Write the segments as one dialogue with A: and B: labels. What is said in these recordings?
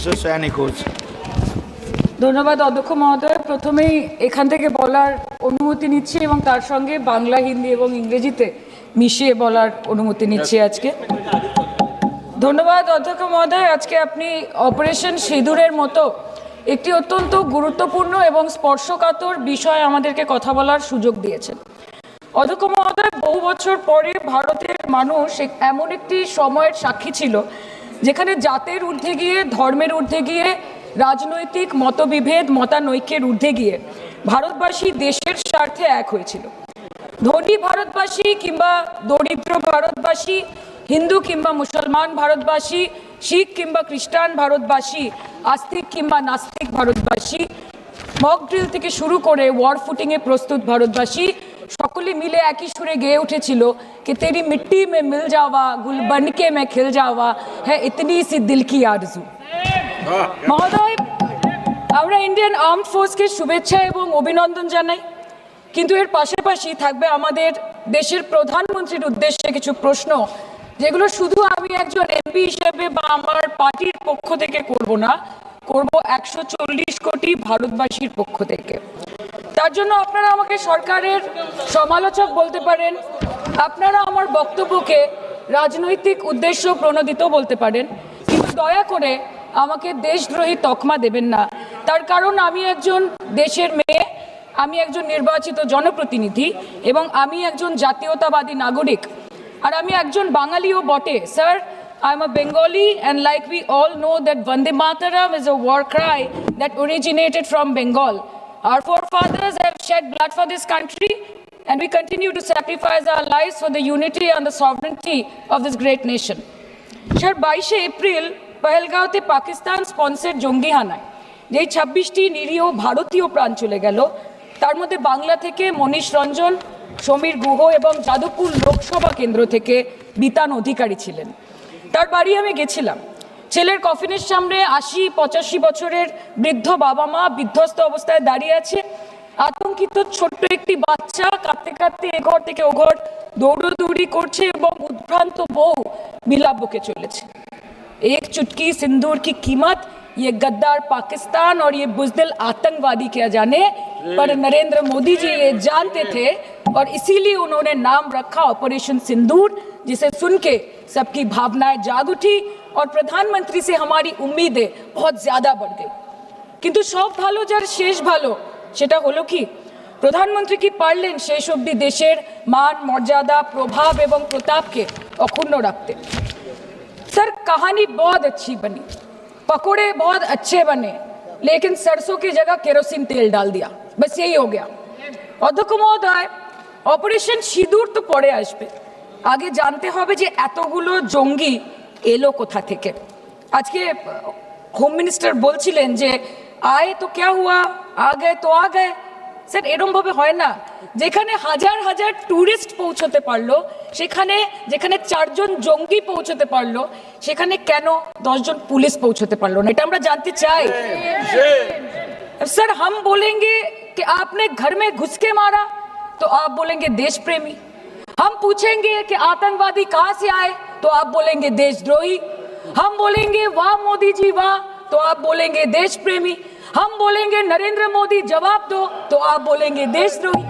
A: সৈনিক ঘোষ।
B: ধন্যবাদ অধ্যক্ষ মহোদয়। প্রথমেই এখান থেকে বলার অনুমতি নিচ্ছি এবং তার সঙ্গে বাংলা, হিন্দি এবং ইংরেজিতে মিশিয়ে বলার অনুমতি নিচ্ছি আজকে। ধন্যবাদ অধ্যক্ষ মহোদয়। আজকে আপনি অপারেশন সিঁদুরের মতো একটি অত্যন্ত গুরুত্বপূর্ণ এবং স্পর্শকাতর বিষয় আমাদেরকে কথা বলার সুযোগ দিয়েছেন। অধ্যক্ষ মহোদয়, বহু বছর পরে ভারতের মানুষ এমন একটি সময়ের সাক্ষী ছিল যেখানে জাতের ঊর্ধ্বে গিয়ে, ধর্মের ঊর্ধ্বে গিয়ে, রাজনৈতিক মতবিভেদ, মতানৈক্যের ঊর্ধ্বে গিয়ে ভারতবাসী দেশের স্বার্থে এক হয়েছিল। ধনী ভারতবাসী কিংবা দরিদ্র ভারতবাসী, হিন্দু কিংবা মুসলমান ভারতবাসী, শিখ কিংবা খ্রিস্টান ভারতবাসী, আস্তিক কিংবা নাস্তিক ভারতবাসী, মক ড্রিল থেকে শুরু করে ওয়ার ফুটিংয়ে প্রস্তুত ভারতবাসী সকলে মিলে একই সুরে গেয়ে উঠেছিল कि तेरी मिट्टी में मिल जावा गुल बनके मैं खिल जावा है इतनी सी दिल की आरजू। মহোদয়, আমরা ইন্ডিয়ান আর্মড ফোর্সকে শুভেচ্ছা এবং অভিনন্দন জানাই, কিন্তু এর পাশাপাশি থাকবে আমাদের দেশের প্রধানমন্ত্রীর উদ্দেশ্যে কিছু প্রশ্ন, যেগুলো শুধু আমি একজন এমপি হিসেবে বা আমার পার্টির পক্ষ থেকে করব না, করব 140 কোটি ভারতবাসীর পক্ষ থেকে। তার জন্য আপনারা আমাকে সরকারের সমালোচক বলতে পারেন, আপনারা আমার বক্তব্যকে রাজনৈতিক উদ্দেশ্য প্রণোদিত বলতে পারেন, কিন্তু দয়া করে আমাকে দেশদ্রোহী তকমা দেবেন না। তার কারণ আমি একজন দেশের মেয়ে, আমি একজন নির্বাচিত জনপ্রতিনিধি এবং আমি একজন জাতীয়তাবাদী নাগরিক, আর আমি একজন বাঙালিও বটে। Sir, I am a Bengali, and like we all know that Vande Mataram is a war cry that originated from Bengal. Our forefathers have shed blood for this country, and we continue to sacrifice our lives for the unity and the sovereignty of this great nation. Sir, 22 April পহেলগাঁওতে Pakistan sponsor জঙ্গি হানায় যেই 26টি নিরীহ ভারতীয় প্রাণ চলে গেল, তার মধ্যে বাংলা থেকে মনীষ রঞ্জন, সমীর গুহ এবং যাদবপুর লোকসভা কেন্দ্র থেকে বিতান অধিকারী ছিলেন। তার বাড়ি আমি গেছিলাম। ছেলের কফিনের সামনে 80-85 বছরের বৃদ্ধ বাবা মা বিধ্বস্ত অবস্থায় দাঁড়িয়ে আছে। আতঙ্কিত ছোট্ট একটি বাচ্চা কাঁদতে কাঁদতে এ ঘর থেকে ও ঘর দৌড়দৌড়ি করছে এবং উদ্ভ্রান্ত বউ বিলাপ বকে চলেছে। एक चुटकी सिंदूर की कीमत ये गद्दार पाकिस्तान और ये बुज़दिल आतंकवादी क्या जाने, पर नरेंद्र मोदी जी ये जानते थे और इसीलिए उन्होंने नाम रखा ऑपरेशन सिंदूर, जिसे सुन के सबकी भावनाएं जाग उठी और प्रधानमंत्री से हमारी उम्मीदें बहुत ज़्यादा बढ़ गई। किंतु सब भालो जार शेष भालो सेटा हलो कि प्रधानमंत्री की पारलेन शेष अब्दि देशेर मान मर्यादा प्रभाव एवं प्रताप के अक्षुण्ण रखते। सर, कहानी बहुत अच्छी बनी, पकोड़े बहुत अच्छे बने, लेकिन सरसों की जगह केरोसिन तेल डाल दिया, बस यही हो गया। अध्यक्ष महोदय, অপারেশন সিঁদুর তো পরে আসবে, আগে জানতে হবে যে এতগুলো জঙ্গি এলো কোথা থেকে। আজকে হোম মিনিস্টার বলছিলেন যে আয়ে তো ক্যা হুয়া, আ গয়ে তো আ গয়ে। স্যার, এরমভাবে হয় না। যেখানে হাজার হাজার ট্যুরিস্ট পৌঁছতে পারলো, সেখানে যেখানে 4 জন জঙ্গি পৌঁছতে পারলো, সেখানে কেন 10 জন পুলিশ পৌঁছতে পারলো না? এটা আমরা জানতে চাই। सर, हम बोलेंगे कि आपने घर में घुस के मारा तो आप बोलेंगे देश प्रेमी। हम पूछेंगे कि आतंकवादी कहां से आए तो आप बोलेंगे देशद्रोही। हम बोलेंगे वाह मोदी जी वाह तो आप बोलेंगे देश प्रेमी। हम बोलेंगे नरेंद्र मोदी जवाब दो तो आप बोलेंगे देशद्रोही।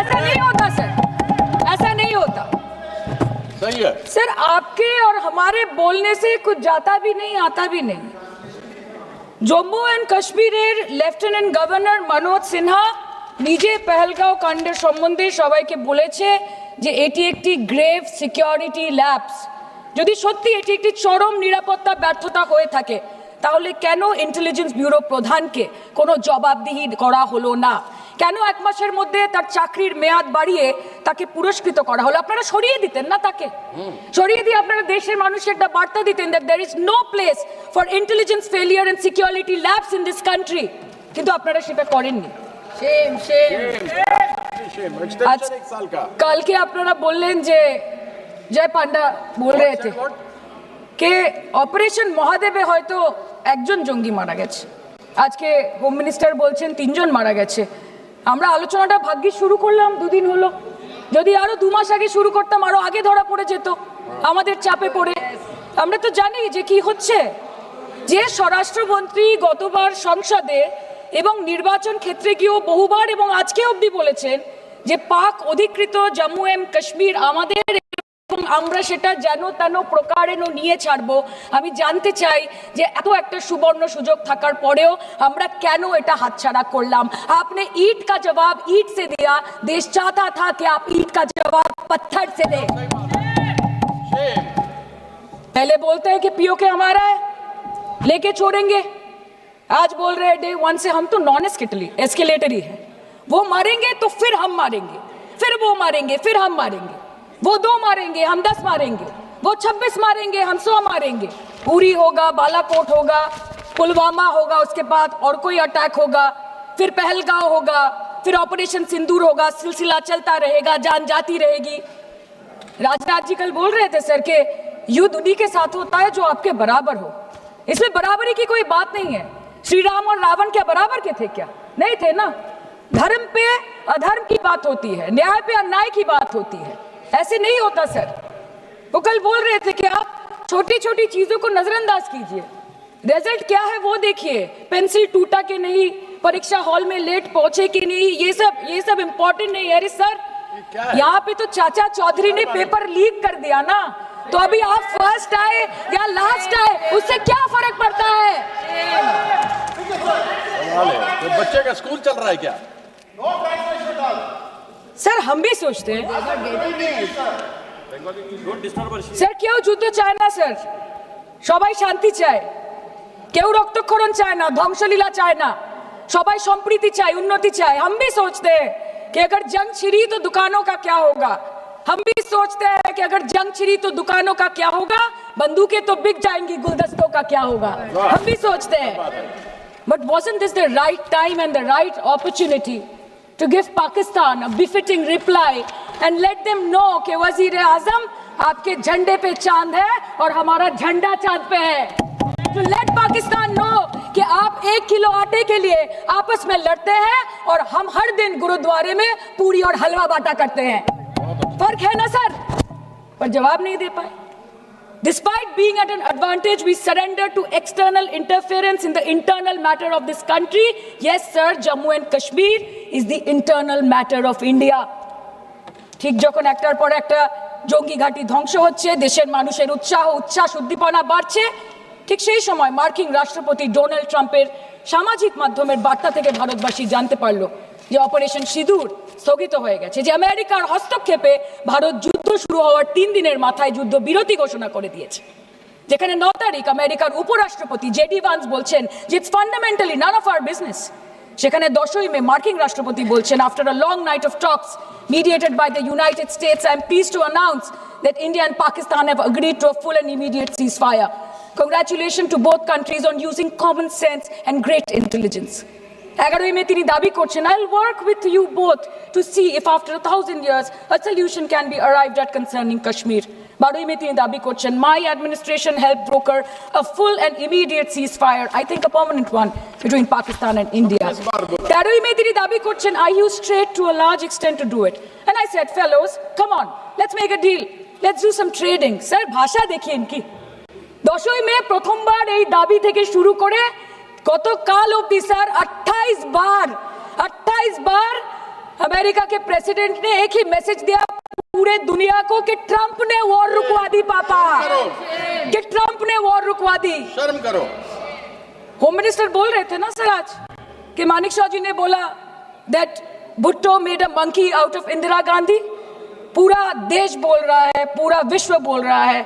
B: ऐसा नहीं होता सर, ऐसा नहीं होता।
A: सही है
B: सर, आपके और हमारे बोलने से कुछ जाता भी नहीं आता भी नहीं। জম্মু অ্যান্ড কাশ্মীরের লেফটেন্যান্ট গভর্নর মনোজ সিনহা নিজে পেহেলগাঁও কাণ্ডের সম্বন্ধে সবাইকে বলেছে যে এটি একটি গ্রেভ সিকিউরিটি ল্যাপস। যদি সত্যি এটি একটি চরম নিরাপত্তা ব্যর্থতা হয়ে থাকে, তাহলে কেন ইন্টেলিজেন্স ব্যুরো প্রধানকে কোনো জবাবদিহি করা হলো না? কেন 1 মাসের মধ্যে তার চাকরির মেয়াদ বাড়িয়ে তাকে পুরস্কৃত করা হলো? আপনারা সরিয়ে দিতেন না তাকে? সরিয়ে দিয়ে আপনারা দেশের মানুষকে একটা বার্তা দিতেন that there is no place for intelligence failure and security labs in this country, কিন্তু আপনারা সেটা করেননি। কালকে আপনারা বললেন যে জয় পান্ডা বল রহে থে কে অপারেশন মহাদেবে হয়তো 1 জন জঙ্গি মারা গেছে, আজকে হোম মিনিস্টার বলছেন 3 জন মারা গেছে। আমরা আলোচনাটা ভাগ্যে শুরু করলাম 2 দিন হলো, যদি আরো 2 মাস আগে শুরু করতাম আরো আগে ধরা পড়ে যেত আমাদের চাপে পড়ে। আমরা তো জানি যে কি হচ্ছে। যে স্বরাষ্ট্রমন্ত্রী গতবার সংসদে এবং নির্বাচন ক্ষেত্রে গিয়েও বহুবার এবং আজকে অবধি বলেছেন যে পাক অধিকৃত জম্মু এন্ড কাশ্মীর আমাদের এবং আমরা সেটা যেন তেন প্রকারেণ নিয়ে ছাড়বো। আমি জানতে চাই যে এত একটা সুবর্ণ সুযোগ থাকার পরেও আমরা কেন এটা হাতছাড়া করলাম। आपने ईंट का जवाब ईंट से दिया, देश चाहता था कि आप ईंट का जवाब पत्थर से दें। पहले बोलते हैं कि पीओके हमारा है, लेके छोड़ेंगे, आज बोल रहे हैं डे वन से हम तो नॉन एस्केलेटरी है, वो मारेंगे तो फिर हम मारेंगे, फिर वो मारेंगे, फिर हम मारेंगे, वो 2 मारेंगे हम 10 मारेंगे, वो 26 मारेंगे हम 100 मारेंगे। उरी होगा, बालाकोट होगा, पुलवामा होगा, उसके बाद और कोई अटैक होगा, फिर पहलगांव होगा, फिर ऑपरेशन सिंदूर होगा, सिलसिला चलता रहेगा, जान जाती रहेगी। राजनाथ जी कल बोल रहे थे सर के युद्ध उन्हीं के साथ होता है जो आपके बराबर हो। इसमें बराबरी की कोई बात नहीं है। श्री राम और रावण क्या बराबर के थे क्या? नहीं थे ना। धर्म पे अधर्म की बात होती है, न्याय पे अन्याय की बात होती है, ऐसे नहीं होता सर। वो कल बोल रहे थे कि आप छोटी छोटी चीजों को नजरअंदाज कीजिए, रिजल्ट क्या है वो देखिए, पेंसिल टूटा कि नहीं, परीक्षा हॉल में लेट पहुंचे कि नहीं, ये सब इंपॉर्टेंट नहीं है। अरे सर यहाँ पे तो चाचा चौधरी ने पेपर लीक कर दिया ना, तो अभी आप फर्स्ट आए या लास्ट आए उससे क्या फर्क पड़ता है?
A: तो बच्चे का स्कूल चल रहा है क्या?
B: सर हम भी सोचते हैं স্যার কেউ যুদ্ধ চায় না স্যার, সবাই শান্তি চায়, কেউ রক্তক্ষরণ চায় না, ধ্বংসলীলা চায় না, সবাই সম্প্রীতি চায়, উন্নতি চায়। हम भी सोचते हैं कि अगर जंग छिड़ी तो दुकानों का क्या होगा, हम भी सोचते हैं कि अगर जंग छिड़ी तो दुकानों का क्या होगा, बंदूकें तो बिक जाएंगी, गुलदस्तों का क्या होगा, हम भी सोचते हैं। But wasn't this the right time and the right opportunity to give Pakistan a befitting reply and let them know कि वज़ीर-ए-आज़म आपके झंडे पे चांद है और हमारा झंडा चांद पे है। To let Pakistan know कि आप 1 किलो आटे के लिए आपस में लड़ते हैं और हम हर दिन गुरुद्वारे में पूरी और हलवा बांटा करते हैं। फर्क है ना सर? पर जवाब नहीं दे पाए। Despite being at an advantage, we surrender to external interference in the internal matter of this country. Yes, sir, Jammu and Kashmir is the internal matter of India. ঠিক যখন একটার পর একটা জঙ্গি ঘাঁটি ধ্বংস হচ্ছে, দেশের মানুষের উচ্ছ্বাস উদ্দীপনা বাড়ছে, ঠিক সেই সময় মার্কিন রাষ্ট্রপতি ডোনাল্ড ট্রাম্পের সামাজিক মাধ্যমের বার্তা থেকে ভারতবাসী জানতে পারলো যে অপারেশন সিঁদুর স্থগিত হয়ে গেছে, যে আমেরিকার হস্তক্ষেপে ভারত যুদ্ধ শুরু হওয়ার 3 দিনের মাথায় যুদ্ধ বিরতি ঘোষণা করে দিয়েছে, যেখানে 9 তারিখ আমেরিকার উপরাষ্ট্রপতি জেডি ভান্স বলছেন যে it's fundamentally none of our business. সেখানে 10ই মে মার্কিন রাষ্ট্রপতি বলছেন, after a long night of Tux mediated by the United States, I am pleased to announce that India and Pakistan have agreed to a full and immediate ceasefire. Congratulations to both countries on using common sense and great intelligence. 11ই মে তিনি দাবি করছেন, I'll work with you both to see if after 1000 years a solution can be arrived at concerning Kashmir. 12ই মে তিনি দাবি করছেন, my administration helped broker a full and immediate ceasefire, I think a permanent one, between Pakistan and India. 13ই মে তিনি দাবি করছেন, I used trade to a large extent to do it. And I said, fellows, come on, let's make a deal. Let's do some trading. Sir, ভাষা দেখিয়েন কি? 10ই মে প্রথমবার এই দাবি থেকে শুরু করে গতকাল অবধি স্যার 28 बार अमेरिका के प्रेसिडेंट ने एक ही मैसेज दिया पूरे दुनिया को कि ट्रंप ने वॉर रुकवा दी पापा, कि ट्रंप ने वॉर रुकवा दी।
A: शर्म करो।
B: होम मिनिस्टर बोल रहे थे ना सर आज कि मानिक शाह जी ने बोला that Bhutto made a monkey out of Indira Gandhi. पूरा देश बोल रहा है, पूरा विश्व बोल रहा है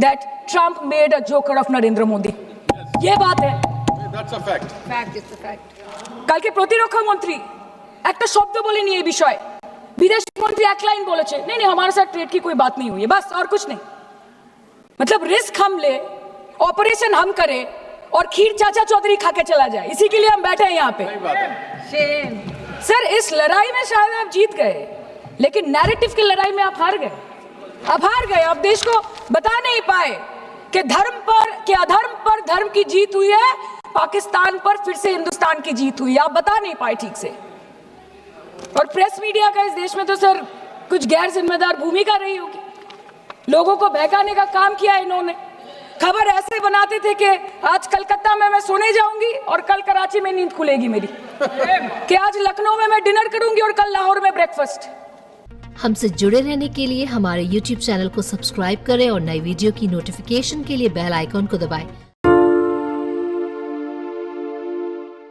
B: that Trump made a joker of Narendra Modi. ये बात है,
A: That's a fact.
B: Fact is the fact. কালকে প্রতিরক্ষা মন্ত্রী একটা শব্দ বলেনি এই বিষয়ে, विदेश मंत्री एक लाइन बोले नहीं नहीं हमारे साथ ट्रेड की कोई बात नहीं हुई है, बस और कुछ नहीं। मतलब रिस्क हम ले, ऑपरेशन हम करें और खीर चाचा चौधरी खा के चला जाए, इसी के लिए हम बैठे हैं यहाँ पे। सर इस लड़ाई में शायद आप जीत गए, लेकिन नैरेटिव की लड़ाई में आप हार गए। आप देश को बता नहीं पाए कि धर्म पर कि अधर्म पर धर्म की जीत हुई है, पाकिस्तान पर फिर से हिंदुस्तान की जीत हुई, आप बता नहीं पाए ठीक से। और प्रेस मीडिया का इस देश में तो सर कुछ गैर जिम्मेदार भूमिका रही होगी, लोगों को बहकाने का काम किया इन्होंने। खबर ऐसे बनाते थे कि आज कलकत्ता में मैं सोने जाऊंगी और कल कराची में नींद खुलेगी मेरी, कि आज लखनऊ में मैं डिनर करूंगी और कल लाहौर में ब्रेकफास्ट।
C: हमसे जुड़े रहने के लिए हमारे YouTube चैनल को सब्सक्राइब करें और नई वीडियो की नोटिफिकेशन के लिए बेल आइकॉन को दबाएं।